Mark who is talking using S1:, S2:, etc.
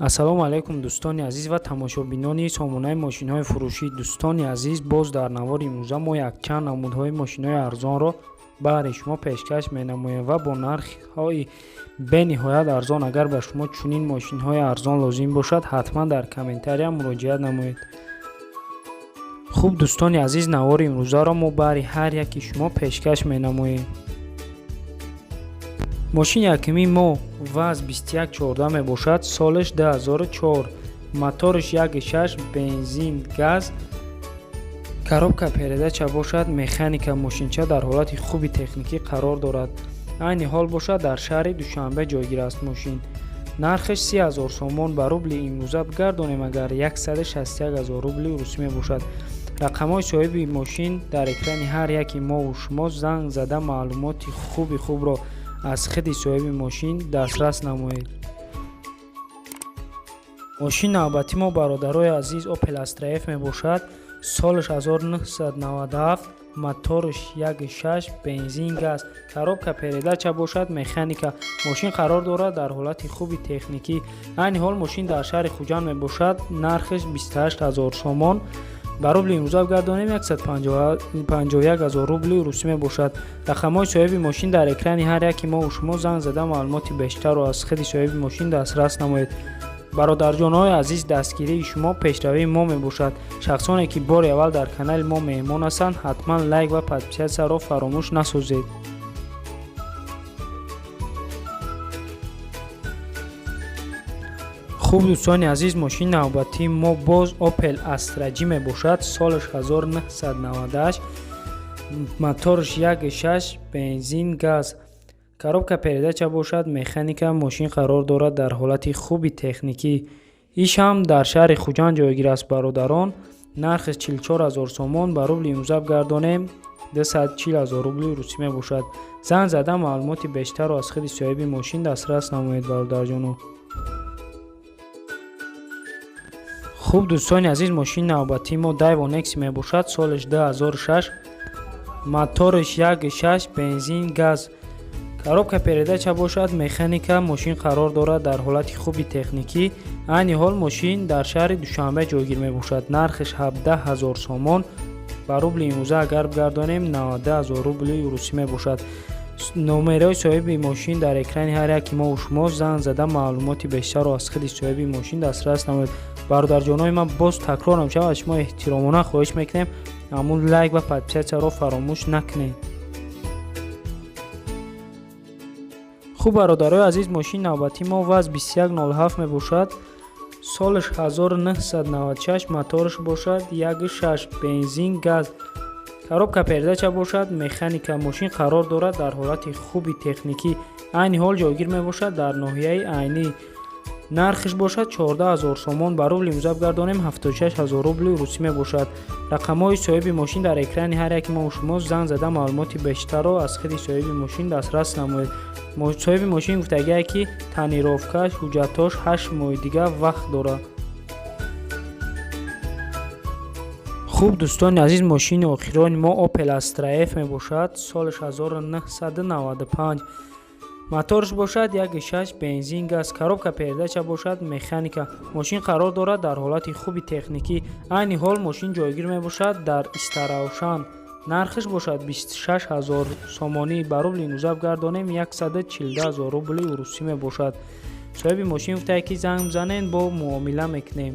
S1: ассалому алайкум дӯстони азиз ва тамошобинони сомонаи мошинҳои фурӯшӣ. Дӯстони азиз, боз дар навори имрӯза мо якчанд намудҳои мошинҳои арзонро баҳри шумо пешкаш менамоем ва бо нархҳои бениҳоят арзон. Агар ба шумо чунин мошинҳои арзон лозим бошад, ҳатман дар комментария муроҷиат намоед. Хуб дӯстони азиз, навори имрӯзаро мо баҳри ҳар яки шумо пешкаш менамоем. мошини якуми мо ВАЗ 2114 мебошад. солиш 2004, моториш 1.6 бензин газ, коробка передача бошад. Механика мошинча дар ҳолати хуби техникӣ қарор дорад. айни ҳол бошад дар шаҳри Душанбе ҷойгир аст. мошин нархиш 30,000 сомон ба рубли имрӯза бигардонем, агар 161,000 рубли урусӣ мебошад. рақамҳои соҳиби мошин дар экрани ҳар яки мову шумо занг зада маълумоти хубро аз хиди соҳиби мошин дастрас намоед. мошини навбатӣ мо, бародарои азиз, Opel Astra F мебошад. солиш 1997, моториш 1.6 бензин газ, коробка передача бошад. механика мошин қарор дорад дар ҳолати хуби техникӣ. айни ҳол мошин дар шаҳри Хуҷанд мебошад. нархиш 28,000 сомон ба рубли имрӯза бигардонем 151,000 рубли урусӣ мебошад. рақамҳои соҳиби мошин дар экрани ҳар яки мову шумо занг зада маълумоти бештарро аз хиди соҳиби мошин дастрас намоед. бародарҷонҳои азиз, дастгирии шумо пешравии мо мебошад. шахсоне ки бори аввал дар канали мо меҳмон ҳастанд, ҳатман лайк ва подписатсияро фаромӯш насозед. хуб дӯстони азиз, мошини навбатии мо боз Opel Astra G мебошад. солиш 1998, моториш 1.6 бензин газ, коробка передача бошад. механика мошин қарор дорад дар ҳолати хуби техникӣ. иш ҳам дар шаҳри Хуҷанд ҷойгир аст. бародарон, нархи 44,000 сомон ба рубли имрӯза бигардонем 240,000 рубли урусӣ мебошад. занг зада маълумоти бештарро аз хиди соҳиби мошин дастрас намоед. бародарҷоно, хуб дӯстони азиз, мошини навбатии мо Daiwa Nexi мебошад. солиш 2006, моториш 1.6 бензин газ, коробка передача бошад. механика мошин қарор дорад дар ҳолати хуби техникӣ. айни ҳол мошин дар шаҳри Душанбе ҷойгир мебошад. нархиш 17,000 сомон ба рубли имрӯза агар бигардонем 92,000 рубли урусӣ мебошад. номерои соҳиби мошин дар экрани ҳар яки мову шумо занг зада маълумоти бештарро аз хиди соҳиби мошин дастрас намоед. бародарҷонои ман, боз такрор мешавад, аз шумо эҳтиромона хоҳиш мекунем ҳамун лайк ва подписатсияро фаромӯш накунед. хуб бародарои азиз, мошини навбатии мо ВАЗ 2107 мебошад. солиш 1996, моториш бошад 1.6 бензин газ, коробка передача бошад. механика мошин қарор дорад дар ҳолати хуби техникӣ. айни ҳол ҷойгир мебошад дар ноҳияи айнӣ. нархиш бошад 14,000 сомон ба рубли имрӯза бигардонем 76,000 рубли урусӣ мебошад. рақамҳои соҳиби мошин дар экрани ҳар яки мо шумо занг зада маълумоти бештарро аз хиди соҳиби мошин дастрас намоед. соҳиби мошин гуфтагие ки танировкаш, ҳуҷҷатош 8 моҳи дига вақт дорад. хуб дӯстони азиз, мошини охирони мо Opel Astra F мебошад. солиш 1995, моториш бошад 1.6 бензин газ, коробка передача бошад. механика мошин қарор дорад дар ҳолати хуби техникӣ. айни ҳол мошин ҷойгир мебошад дар Истаравшан. нархиш бошад 26,000 сомонӣ ба рубли имрӯза бигардонем 142,000 рубли урусӣ мебошад. соҳиби мошин гуфтае ки занг бизанед, бо муомила мекунем.